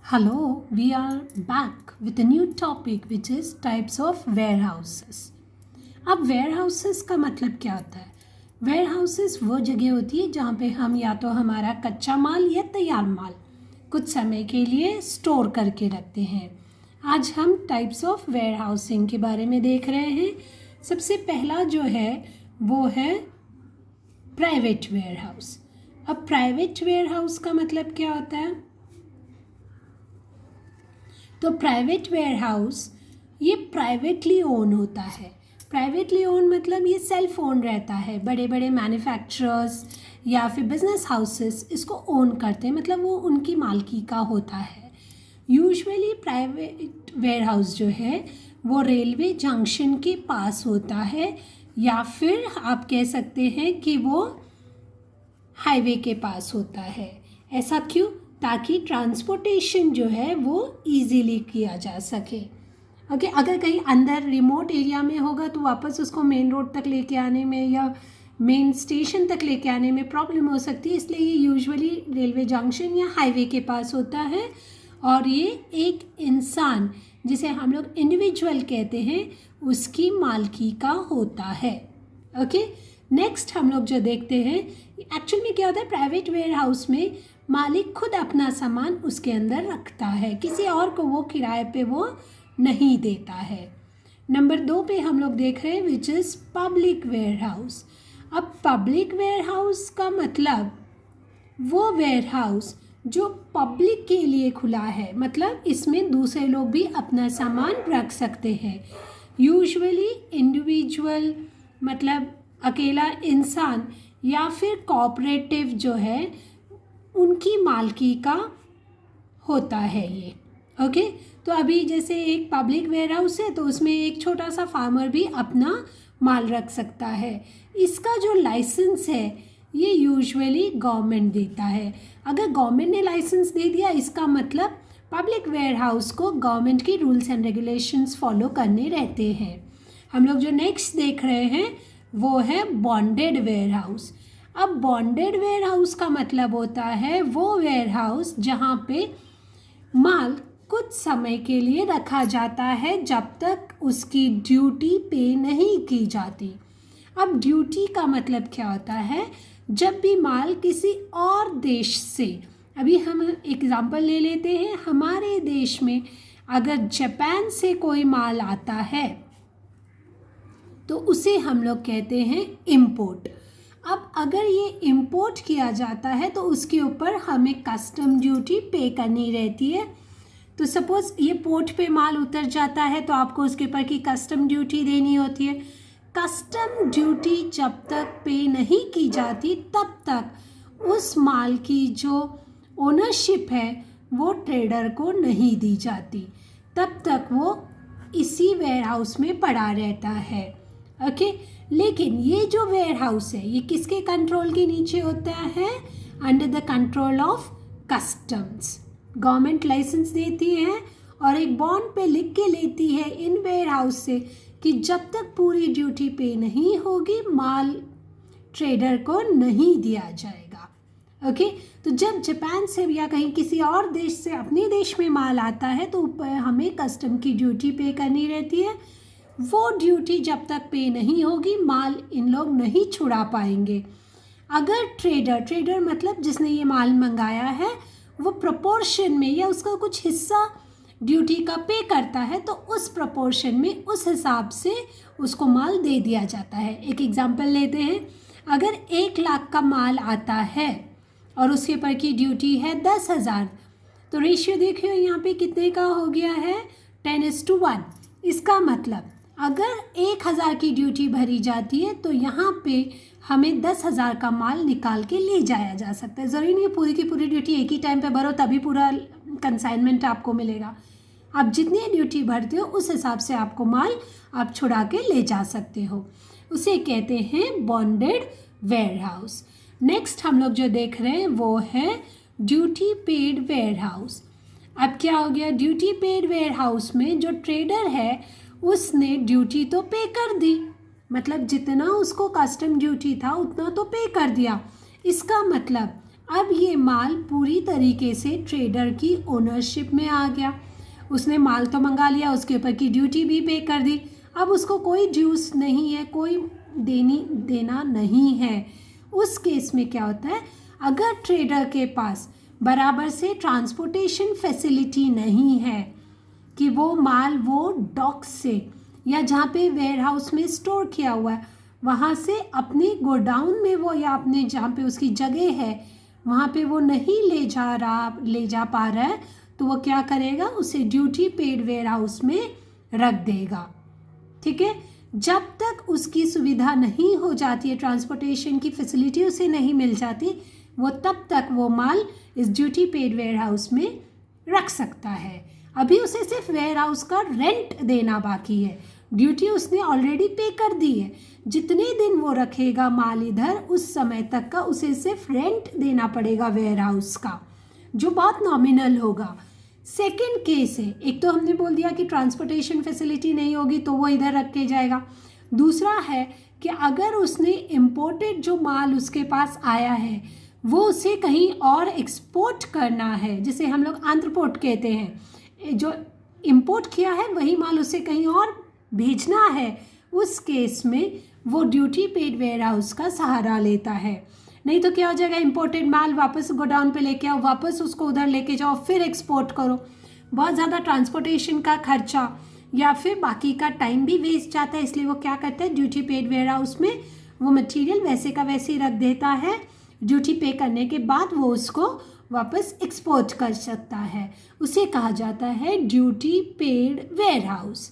Hello, we are back with a new topic which is types of warehouses. अब warehouses का मतलब क्या होता है? warehouses वो जगह होती है जहाँ पे हम या तो हमारा कच्चा माल या तैयार माल कुछ समय के लिए स्टोर करके रखते हैं। आज हम टाइप्स ऑफ warehousing के बारे में देख रहे हैं। सबसे पहला जो है वो है प्राइवेट वेयरहाउस। अब प्राइवेट वेयरहाउस का मतलब क्या होता है? तो प्राइवेट वेयरहाउस ये प्राइवेटली ओन होता है। प्राइवेटली ओन मतलब ये सेल्फ ओन रहता है। बड़े बड़े मैन्युफैक्चरर्स या फिर बिजनेस हाउसेस इसको ओन करते हैं, मतलब वो उनकी मालकी का होता है। यूजुअली प्राइवेट वेयरहाउस जो है वो रेलवे जंक्शन के पास होता है, या फिर आप कह सकते हैं कि वो हाईवे के पास होता है। ऐसा क्यों? ताकि ट्रांसपोर्टेशन जो है वो इजीली किया जा सके। ओके, अगर कहीं अंदर रिमोट एरिया में होगा तो वापस उसको मेन रोड तक लेके आने में या मेन स्टेशन तक लेके आने में प्रॉब्लम हो सकती है, इसलिए ये यूजुअली रेलवे जंक्शन या हाईवे के पास होता है। और ये एक इंसान जिसे हम लोग इंडिविजुअल कहते हैं उसकी मालकी का होता है। ओके, नेक्स्ट हम लोग जो देखते हैं एक्चुअल में क्या होता है, प्राइवेट वेयर हाउस में मालिक खुद अपना सामान उसके अंदर रखता है, किसी और को वो किराए पे वो नहीं देता है। नंबर 2 पे हम लोग देख रहे हैं which is public warehouse. अब पब्लिक वेयर हाउस का मतलब वो वेयर हाउस जो पब्लिक के लिए खुला है, मतलब इसमें दूसरे लोग भी अपना सामान रख सकते हैं। यूजुअली इंडिविजुअल मतलब अकेला इंसान या फिर कोऑपरेटिव जो है उनकी मालकी का होता है ये। ओके, तो अभी जैसे एक पब्लिक वेयर हाउस है तो उसमें एक छोटा सा फार्मर भी अपना माल रख सकता है। इसका जो लाइसेंस है ये यूजुअली गवर्नमेंट देता है। अगर गवर्नमेंट ने लाइसेंस दे दिया इसका मतलब पब्लिक वेयर हाउस को गवर्नमेंट की रूल्स एंड रेगुलेशंस फॉलो करने रहते हैं। हम लोग जो नेक्स्ट देख रहे हैं वो है बॉन्डेड वेयर हाउस। अब बॉन्डेड वेयर हाउस का मतलब होता है वो वेयर हाउस जहाँ पे माल कुछ समय के लिए रखा जाता है जब तक उसकी ड्यूटी पे नहीं की जाती। अब ड्यूटी का मतलब क्या होता है? जब भी माल किसी और देश से, अभी हम एग्जांपल ले लेते हैं, हमारे देश में अगर जापान से कोई माल आता है तो उसे हम लोग कहते हैं इम्पोर्ट। अब अगर ये इम्पोर्ट किया जाता है तो उसके ऊपर हमें कस्टम ड्यूटी पे करनी रहती है। तो सपोज़ ये पोर्ट पे माल उतर जाता है तो आपको उसके ऊपर की कस्टम ड्यूटी देनी होती है। कस्टम ड्यूटी जब तक पे नहीं की जाती तब तक उस माल की जो ओनरशिप है वो ट्रेडर को नहीं दी जाती, तब तक वो इसी वेयर हाउस में पड़ा रहता है। ओके, लेकिन ये जो वेयर हाउस है ये किसके कंट्रोल के नीचे होता है? Under the control of customs. Government license देती है और एक बॉन्ड पे लिख के लेती है इन वेयर हाउस से कि जब तक पूरी ड्यूटी पे नहीं होगी माल ट्रेडर को नहीं दिया जाएगा। ओके, तो जब जापान से या कहीं किसी और देश से अपने देश में माल आता है तो ऊपर हमें कस्टम की ड्यूटी पे करनी रहती है। वो ड्यूटी जब तक पे नहीं होगी माल इन लोग नहीं छुड़ा पाएंगे। अगर ट्रेडर मतलब जिसने ये माल मंगाया है वो प्रोपोर्शन में या उसका कुछ हिस्सा ड्यूटी का पे करता है तो उस प्रोपोर्शन में उस हिसाब से उसको माल दे दिया जाता है। एक एग्जांपल लेते हैं, अगर 1 लाख का माल आता है और उसके ऊपर की ड्यूटी है 10,000, तो रेशियो देखिए यहाँ पे कितने का हो गया है, 10:1। इसका मतलब अगर 1,000 की ड्यूटी भरी जाती है तो यहाँ पे हमें 10,000 का माल निकाल के ले जाया जा सकता है। ज़रूरी नहीं पूरी की पूरी ड्यूटी एक ही टाइम पे भरो तभी पूरा कंसाइनमेंट आपको मिलेगा। आप जितनी ड्यूटी भरते हो उस हिसाब से आपको माल आप छुड़ा के ले जा सकते हो। उसे कहते हैं बॉन्डेड वेयर हाउस। नेक्स्ट हम लोग जो देख रहे हैं वो है ड्यूटी पेड वेयर हाउस। अब क्या हो गया, ड्यूटी पेड वेयर हाउस में जो ट्रेडर है उसने ड्यूटी तो पे कर दी, मतलब जितना उसको कस्टम ड्यूटी था उतना तो पे कर दिया। इसका मतलब अब ये माल पूरी तरीके से ट्रेडर की ओनरशिप में आ गया। उसने माल तो मंगा लिया, उसके ऊपर की ड्यूटी भी पे कर दी। अब उसको कोई ड्यूस नहीं है, कोई देना नहीं है। उस केस में क्या होता है, अगर ट्रेडर के पास बराबर से ट्रांसपोर्टेशन फैसिलिटी नहीं है कि वो माल वो डॉक्स से या जहाँ पे वेयर हाउस में स्टोर किया हुआ है वहाँ से अपने गोडाउन में वो या अपने जहाँ पे उसकी जगह है वहाँ पे वो नहीं ले जा पा रहा है, तो वो क्या करेगा, उसे ड्यूटी पेड वेयर हाउस में रख देगा। ठीक है, जब तक उसकी सुविधा नहीं हो जाती है, ट्रांसपोर्टेशन की फैसिलिटी उसे नहीं मिल जाती, वो तब तक वो माल इस ड्यूटी पेड वेयर हाउस में रख सकता है। अभी उसे सिर्फ वेयर हाउस का रेंट देना बाकी है, ड्यूटी उसने ऑलरेडी पे कर दी है। जितने दिन वो रखेगा माल इधर, उस समय तक का उसे सिर्फ रेंट देना पड़ेगा वेयर हाउस का, जो बहुत नॉमिनल होगा। सेकंड केस है, एक तो हमने बोल दिया कि ट्रांसपोर्टेशन फैसिलिटी नहीं होगी तो वो इधर रख के जाएगा। दूसरा है कि अगर उसने इम्पोर्टेड जो माल उसके पास आया है वो उसे कहीं और एक्सपोर्ट करना है, जिसे हम लोग आंत्रपोर्ट कहते हैं, जो इम्पोर्ट किया है वही माल उसे कहीं और भेजना है, उस केस में वो ड्यूटी पेड वेयर हाउस का सहारा लेता है। नहीं तो क्या हो जाएगा, इम्पोर्टेड माल वापस गोडाउन पे लेके आओ, वापस उसको उधर लेके जाओ, फिर एक्सपोर्ट करो, बहुत ज़्यादा ट्रांसपोर्टेशन का खर्चा या फिर बाकी का टाइम भी वेस्ट जाता है। इसलिए वो क्या करता है, ड्यूटी पेड वेयर हाउस में वो मटेरियल वैसे का वैसे ही रख देता है। ड्यूटी पे करने के बाद वो उसको वापस एक्सपोर्ट कर सकता है, उसे कहा जाता है duty paid warehouse.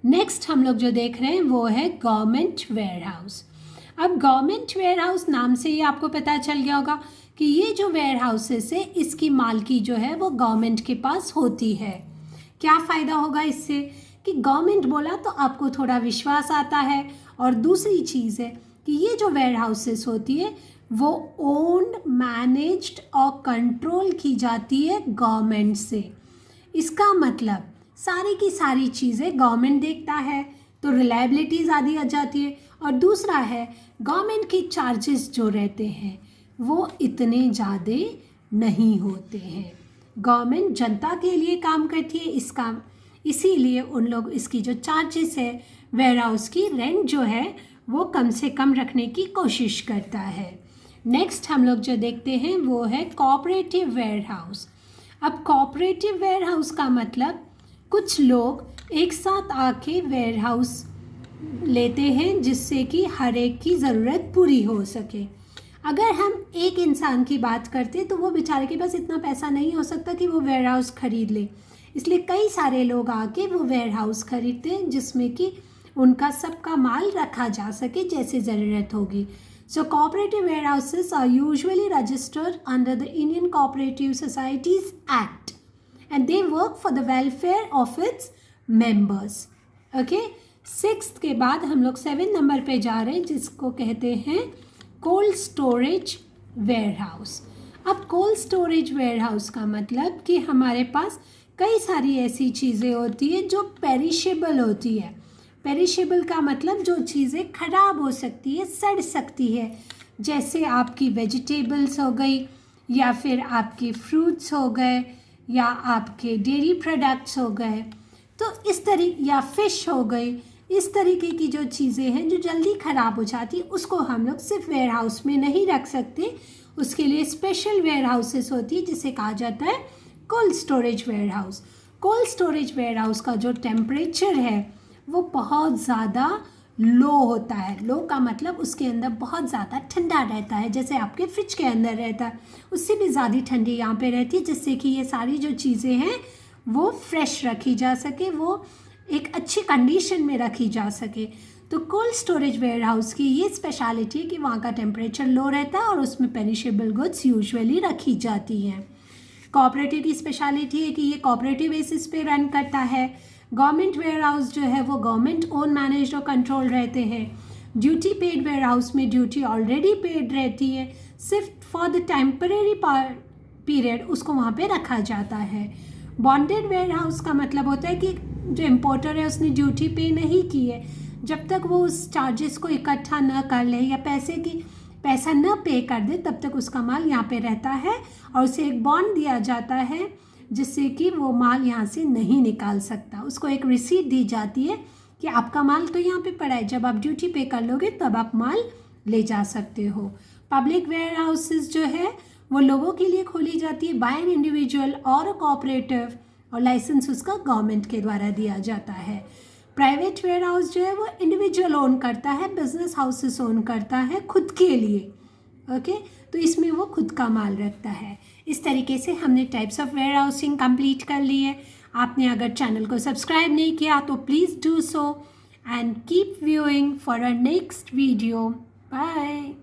Next हम लोग जो देख रहे हैं वो है गवर्नमेंट वेयर हाउस। अब गवर्नमेंट वेयर हाउस नाम से ही आपको पता चल गया होगा कि ये जो वेयर हाउसेस है इसकी मालकी जो है वो गवर्नमेंट के पास होती है। क्या फ़ायदा होगा इससे कि गवर्नमेंट बोला तो आपको थोड़ा विश्वास आता है, और दूसरी चीज़ है कि ये जो वेयर हाउसेस होती है वो ओन्ड, मैनेज्ड और कंट्रोल की जाती है गवर्नमेंट से। इसका मतलब सारी की सारी चीज़ें गवर्नमेंट देखता है, तो रिलायबिलिटी ज़्यादा आ जाती है। और दूसरा है, गवर्नमेंट की चार्जेस जो रहते हैं वो इतने ज़्यादा नहीं होते हैं। गवर्नमेंट जनता के लिए काम करती है, इसीलिए उन लोग इसकी जो चार्जेस है वेयर हाउस की, रेंट जो है वो कम से कम रखने की कोशिश करता है। नेक्स्ट हम लोग जो देखते हैं वो है कोऑपरेटिव वेयर हाउस। अब कोऑपरेटिव वेयर हाउस का मतलब कुछ लोग एक साथ आके वेयर हाउस लेते हैं जिससे कि हर एक की ज़रूरत पूरी हो सके। अगर हम एक इंसान की बात करते तो वो बेचारे के पास इतना पैसा नहीं हो सकता कि वो वेयर हाउस खरीद ले, इसलिए कई सारे लोग आके वो वेयर हाउस खरीदते हैं जिसमें कि उनका सबका माल रखा जा सके जैसे ज़रूरत होगी। So cooperative warehouses are usually registered under the Indian cooperative societies act and they work for the welfare of its members. Okay? 6th के बाद हम लोग 7 नंबर पे जा रहे हैं जिसको कहते हैं कोल्ड स्टोरेज वेयर हाउस। अब कोल्ड स्टोरेज वेयर हाउस का मतलब कि हमारे पास कई सारी ऐसी चीज़ें होती है जो पेरिशेबल होती है। पेरिशेबल का मतलब जो चीज़ें खराब हो सकती है, सड़ सकती है, जैसे आपकी वेजिटेबल्स हो गई या फिर आपके फ्रूट्स हो गए या आपके डेयरी प्रोडक्ट्स हो गए, तो इस या फिश हो गई, इस तरीके की जो चीज़ें हैं जो जल्दी ख़राब हो जाती उसको हम लोग सिर्फ वेयर हाउस में नहीं रख सकते, उसके लिए स्पेशल वेयर हाउसेस होती है जिसे कहा जाता है cold storage warehouse. Cold storage warehouse का जो टेम्परेचर है वो बहुत ज़्यादा लो होता है। लो का मतलब उसके अंदर बहुत ज़्यादा ठंडा रहता है, जैसे आपके फ्रिज के अंदर रहता है, उससे भी ज़्यादा ठंडी यहाँ पे रहती है, जिससे कि ये सारी जो चीज़ें हैं वो फ्रेश रखी जा सके, वो एक अच्छी कंडीशन में रखी जा सके। तो कोल्ड स्टोरेज वेयर हाउस की ये स्पेशलिटी है कि वहाँ का टेम्परेचर लो रहता है और उसमें पेरिशेबल गुड्स यूजुअली रखी जाती हैं। कोऑपरेटिव की स्पेशलिटी है कि ये कोऑपरेटिव बेसिस पे रन करता है। गवर्नमेंट वेयर हाउस जो है वो गवर्नमेंट ओन, मैनेज्ड और कंट्रोल रहते हैं। ड्यूटी पेड वेयर हाउस में ड्यूटी ऑलरेडी पेड रहती है, सिर्फ फॉर द टेम्परेरी पीरियड उसको वहाँ पे रखा जाता है। बॉन्डेड वेयर हाउस का मतलब होता है कि जो इम्पोर्टर है उसने ड्यूटी पे नहीं की है, जब तक वो उस चार्जेस को इकट्ठा न कर ले या पैसे की पैसा न पे कर दे तब तक उसका माल यहाँ पे रहता है और उसे एक बॉन्ड दिया जाता है जिससे कि वो माल यहाँ से नहीं निकाल सकता। उसको एक रिसीट दी जाती है कि आपका माल तो यहाँ पे पड़ा है, जब आप ड्यूटी पे कर लोगे तब आप माल ले जा सकते हो। पब्लिक वेयर हाउसेज जो है वो लोगों के लिए खोली जाती है बाय एन इंडिविजुअल और अ कोऑपरेटिव, और लाइसेंस उसका गवर्नमेंट के द्वारा दिया जाता है। प्राइवेट वेयर हाउस जो है वो इंडिविजुअल ओन करता है, बिजनेस हाउसेस ओन करता है खुद के लिए। ओके, तो इसमें वो खुद का माल रखता है। इस तरीके से हमने types of warehousing complete कर ली है। आपने अगर चैनल को सब्सक्राइब नहीं किया तो please do so and keep viewing for a next video. Bye.